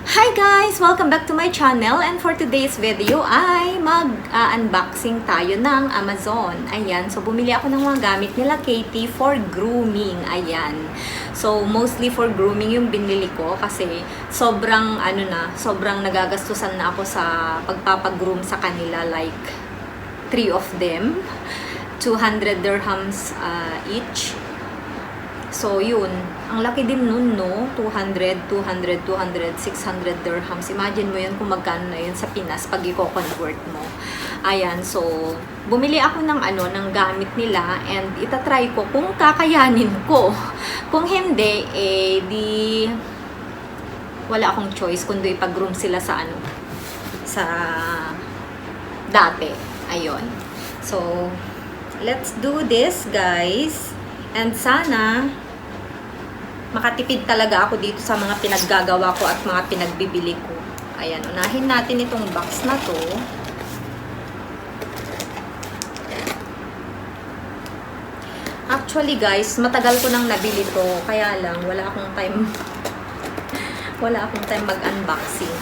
Hi guys! Welcome back to my channel, and for today's video ay mag-unboxing tayo ng Amazon. Ayan, so bumili ako ng mga gamit nila Katie for grooming. Ayan. So mostly for grooming yung binili ko kasi sobrang sobrang nagagastusan na ako sa pagpapag-groom sa kanila, like 3 of them. 200 dirhams each. So, yun. Ang laki din nun, no? 200, 600 dirhams. Imagine mo yun kung magkano na yun sa Pinas pag i-convert mo. Ayan. So, bumili ako ng ng gamit nila and itatry ko kung kakayanin ko. Kung hindi, di wala akong choice kundi ipag-groom sila sa sa dati. Ayun. So, let's do this, guys. And sana makatipid talaga ako dito sa mga pinaggagawa ko at mga pinagbibili ko. Ayan, unahin natin itong box na to. Actually guys, matagal ko nang nabili to. Kaya lang, wala akong time mag-unboxing.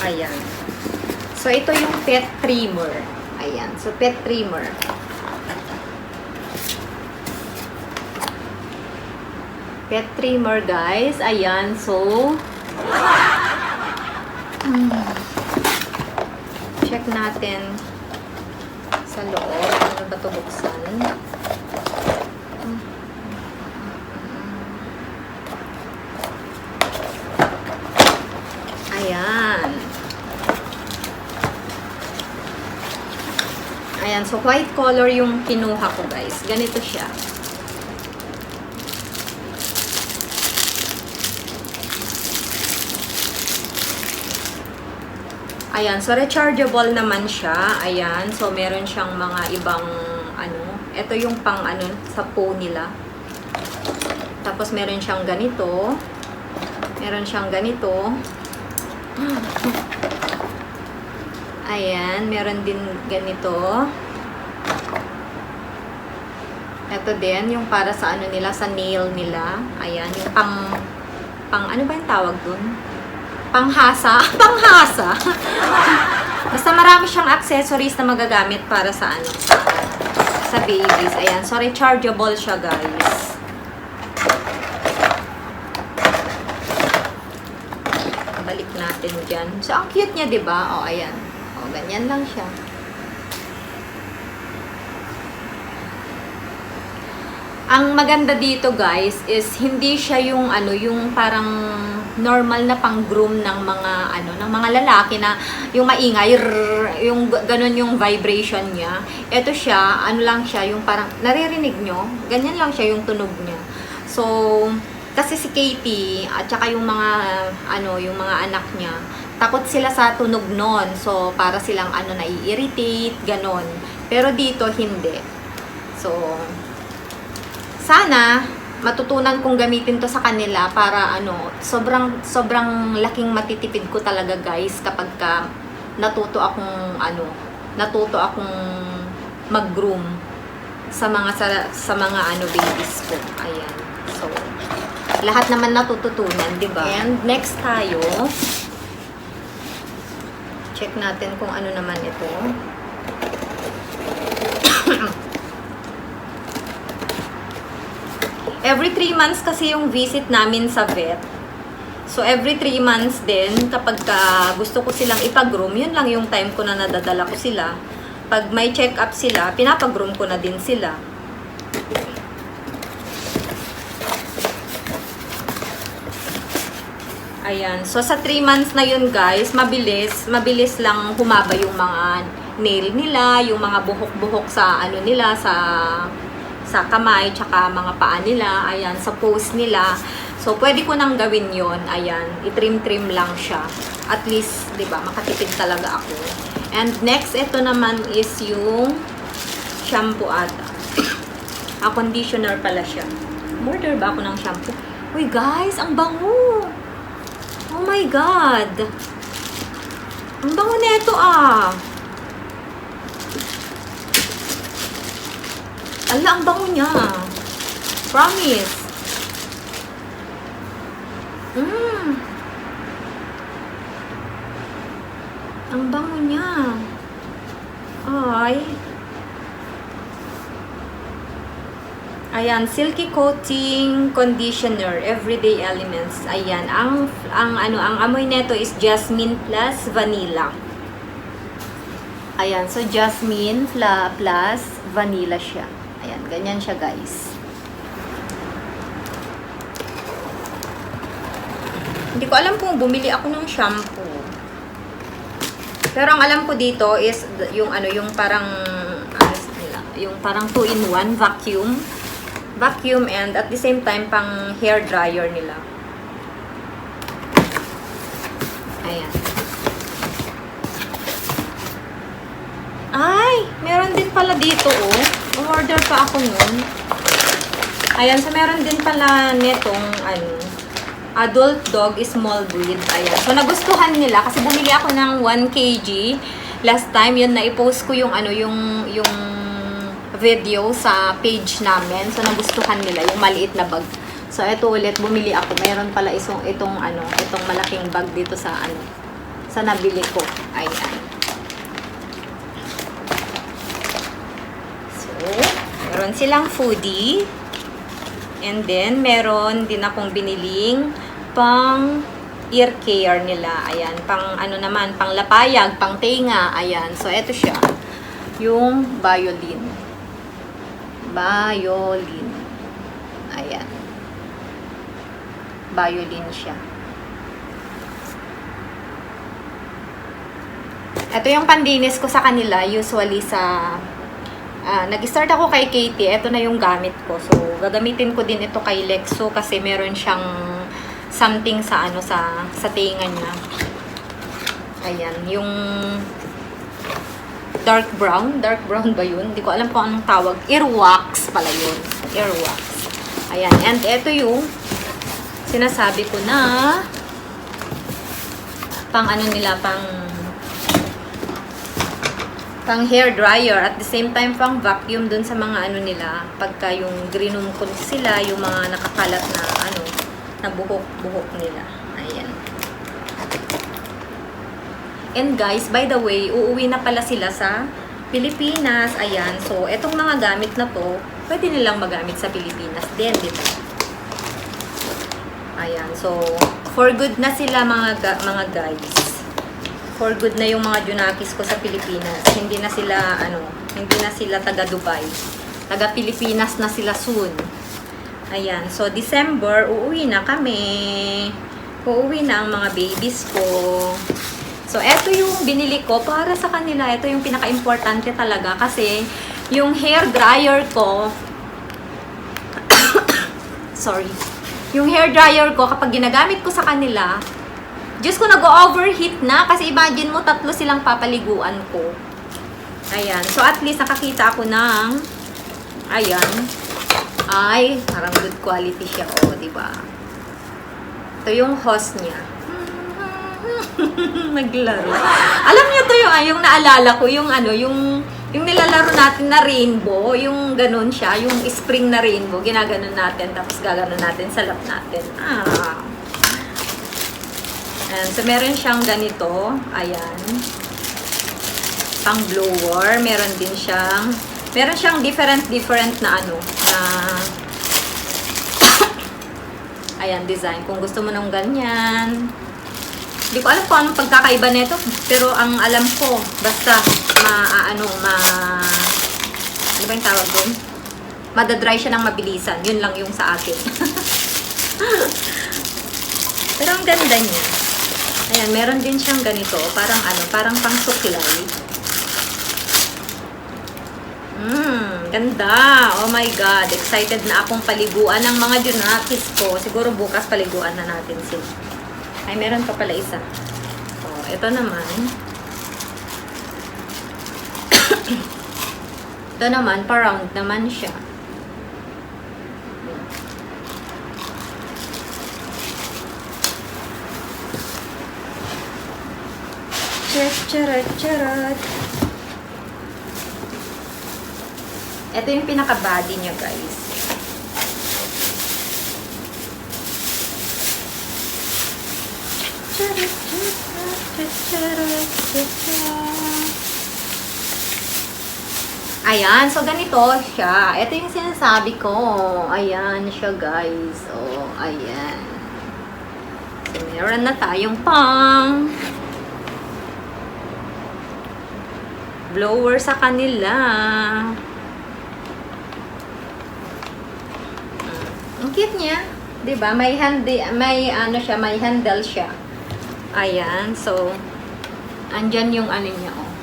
Ayan. So, ito yung pet trimmer. Ayan. So, pet trimmer. Pet trimmer, guys. Ayan. So, check natin sa loob. Ano ba ito buksan? Ayan. Ayan, so white color yung kinuha ko, guys. Ganito siya. Ayan, so rechargeable naman siya. Ayan, so meron siyang mga ibang ito yung pang sa phone nila. Tapos meron siyang ganito. Meron siyang ganito. Ayan, meron din ganito. Ito din, yung para sa nila, sa nail nila. Ayan, yung pang ano ba yung tawag dun? Panghasa. Panghasa. Basta marami siyang accessories na magagamit para sa sa babies. Ayan, so rechargeable siya, guys. Balik natin dyan. So, ang cute niya, diba? O, ayan. O, ganyan lang siya. Ang maganda dito, guys, is hindi siya yung yung parang normal na pang-groom ng mga ng mga lalaki na yung maingay, yung ganun yung vibration niya. Ito siya, lang siya, yung parang naririnig nyo, ganyan lang siya yung tunog niya. So, kasi si Katie at saka yung mga yung mga anak niya, takot sila sa tunog nun. So, para silang nai-irritate, ganon. Pero dito, hindi. So, sana matutunan kong gamitin to sa kanila para sobrang laking matitipid ko talaga, guys, kapag natuto akong mag-groom sa mga babies ko. Ayan. So, lahat naman natututunan, di ba? And next tayo, check natin kung ano naman ito. Every 3 months kasi yung visit namin sa vet. So, every 3 months din, kapag gusto ko silang ipag-groom, yun lang yung time ko na nadadala ko sila. Pag may check-up sila, pinapag-groom ko na din sila. Ayan. So, sa 3 months na yun, guys, mabilis lang humaba yung mga nail nila, yung mga buhok-buhok sa nila, sa kamay, tsaka mga paa nila. Ayan, sa pose nila. So, pwede ko nang gawin yon. Ayan, i-trim-trim lang siya. At least, di ba, makatipid talaga ako. And next, ito naman is yung shampoo ata. Conditioner pala siya. Order ba ako ng shampoo? Uy, guys, ang bango! Oh my God! Ang bango nito, Ala, ang bango niya. Promise. Ang bango niya. Ay. Ayan, silky coating conditioner, everyday elements. Ayan, ang amoy nito is jasmine plus vanilla. Ayan, so jasmine plus vanilla siya. Ayan, ganyan siya, guys. Hindi ko alam kung bumili ako ng shampoo. Pero ang alam ko dito is yung parang yung parang 2-in-1 vacuum and at the same time pang hair dryer nila. Ayan. Ay, meron din pala dito, oh. Umorder pa ako nun. Ayan, so meron din pala netong adult dog small breed. Ayan. So nagustuhan nila kasi bumili ako ng 1 kg last time. Yun, na-post ko yung yung video sa page namin. So nagustuhan nila yung maliit na bag. So ito ulit bumili ako. Mayroon pala itong malaking bag dito sa sa nabili ko. Ayan. So meron silang foodie. And then, meron din akong biniling pang ear care nila. Ayan, pang pang lapayag, pang tenga. Ayan, so eto siya. Yung Biolin. Ayan. Biolin siya. Ito yung pandinis ko sa kanila, usually sa nag-start ako kay Katie, ito na yung gamit ko. So, gagamitin ko din ito kay Lexo kasi meron siyang something sa sa tenga niya. Ayan, yung dark brown ba yun? Hindi ko alam kung anong tawag. Earwax pala yun. Earwax. Ayan, and ito yung sinasabi ko na pang pang hair dryer at the same time pang vacuum dun sa mga nila pagka yung grinom ko sila, yung mga nakakalat na na buhok nila. Ayan. And guys, by the way, uuwi na pala sila sa Pilipinas. Ayan. So, etong mga gamit na to, pwede nilang magamit sa Pilipinas din dito. Ayan. So, for good na sila mga guys. For good na yung mga Junakis ko sa Pilipinas. Hindi na sila taga Dubai. Taga Pilipinas na sila soon. Ayan. So, December, uuwi na kami. Uuwi na ang mga babies ko. So, eto yung binili ko para sa kanila. Ito yung pinaka-importante talaga. Kasi, yung hair dryer ko, sorry. Yung hair dryer ko, kapag ginagamit ko sa kanila, Diyos ko, nag-overheat na. Kasi imagine mo, 3 silang papaliguan ko. Ayan. So, at least nakakita ako ng ayan. Ay, parang good quality siya. O, diba? Ito yung hose niya. Naglaro. Alam niyo to yung naalala ko, yung nilalaro natin na rainbow. Yung ganun siya. Yung spring na rainbow. Ginaganon natin. Tapos gaganon natin sa lap natin. And so, meron siyang ganito. Ayan. Pang blower. Meron siyang different na ayan, design. Kung gusto mo ng ganyan. Hindi ko alam kung anong pagkakaiba nito. Pero ang alam ko, basta, ano ba yung tawag doon? Madadry siya ng mabilisan. Yun lang yung sa akin. Pero ang ganda niya. Ayan, meron din siyang ganito. Parang pang suklay. Ganda. Oh my God. Excited na akong paliguan ng mga Junakis ko. Siguro bukas paliguan na natin sila. Ay, meron pa pala isa. Oh, ito naman. Ito naman, pa-round naman siya. Charat. Ito yung pinaka-body niya, guys. Ayan, so ganito siya. Ito yung sinasabi ko. Ayan siya, guys. Oh, ayan. So, meron na tayong pang blower sa kanila. Ang cute niya. 'Di ba? May ano siya, may handle siya. Ayan, so andyan yung ano niya, oh.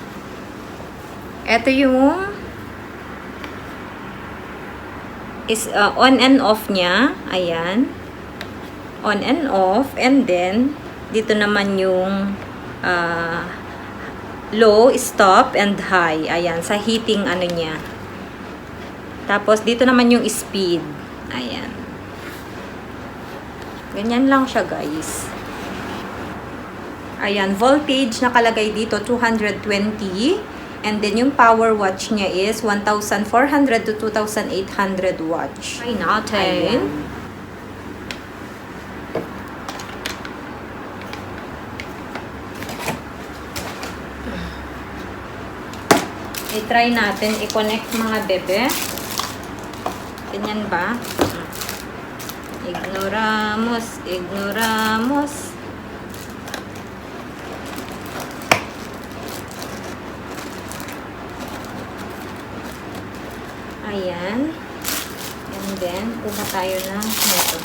Ito yung on and off niya. Ayan. On and off. And then, dito naman yung low, stop, and high. Ayan. Sa heating ano niya. Tapos, dito naman yung speed. Ayan. Ganyan lang siya, guys. Ayan. Voltage nakalagay dito, 220. And then, yung power watch niya is 1,400 to 2,800 watts. Try natin. I-try natin i-connect mga bebe. Ganyan ba? Ignoramos, ignoramos. Ayan. And then, kuha tayo ng ito.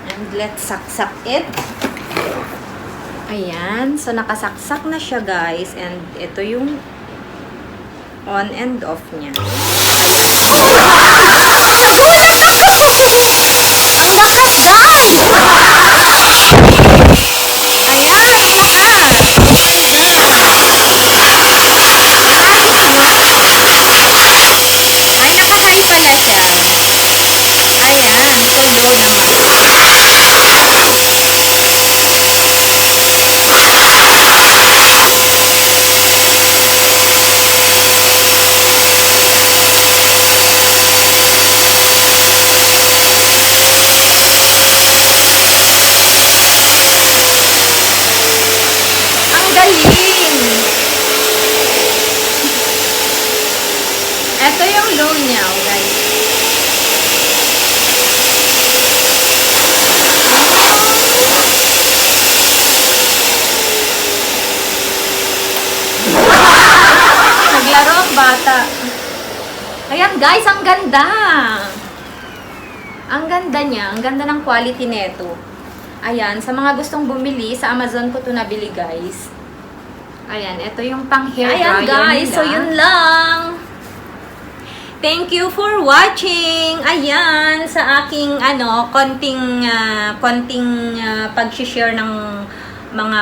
And let's saksak it. Ayan. So, nakasaksak na siya, guys. And ito yung on and off niya. Ang lakas, guys! Ayan, ang lakas! Ay, naka-high pala siya. Ayan, so low naman. Ang galing! Ito yung low niya, guys. Naglaro ang bata. Ayan, guys, ang ganda. Ang ganda niya. Ang ganda ng quality nito. Ayan, sa mga gustong bumili, sa Amazon ko to nabili, guys. Ayan, ito yung pang hair dryer. Ayan, guys, nila. So yun lang. Thank you for watching. Ayan, sa aking konting pag-share ng mga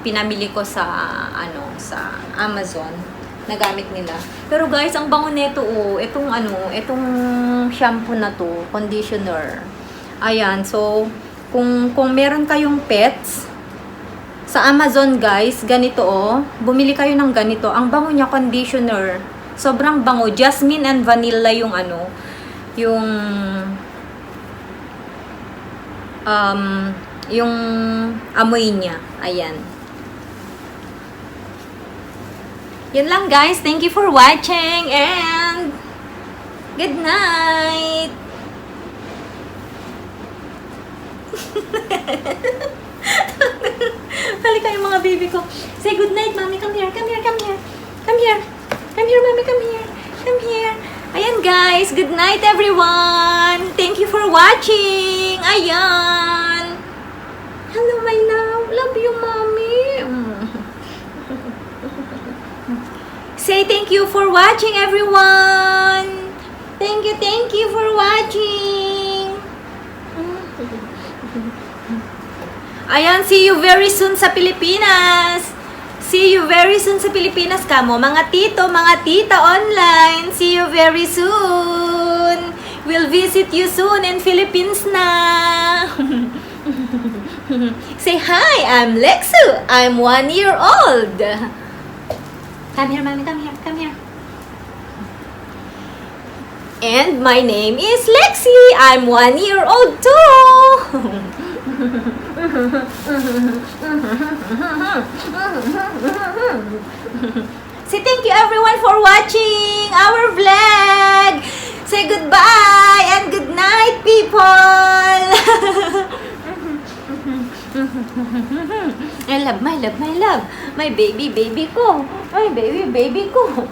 pinamili ko sa sa Amazon na gamit nila. Pero guys, ang bango nito, itong shampoo na to, conditioner. Ayan, so kung meron kayong pets sa Amazon, guys, ganito, bumili kayo ng ganito. Ang bango niya, conditioner. Sobrang bango. Jasmine and vanilla yung yung amoy niya. Ayan. Yun lang, guys. Thank you for watching and good night. Halika yung mga baby ko. Say good night, mommy. Come here, come here, come here. Come here. Come here, mommy. Come here. Come here. Ayan, guys. Good night, everyone. Thank you for watching. Ayan. Hello, my love. Love you, mommy. Say thank you for watching, everyone. Thank you for watching. Ayan, see you very soon sa Pilipinas. See you very soon sa Pilipinas kamo. Mga tito, mga tita online. See you very soon. We'll visit you soon in Philippines na. Say hi, I'm Lexu. I'm 1 year old. Come here, mommy, come here, come here. And my name is Lexi. I'm 1 year old too. Say thank you everyone for watching our vlog. Say goodbye and good night, people. I love, my love, my love. My baby, baby ko. My baby, baby ko.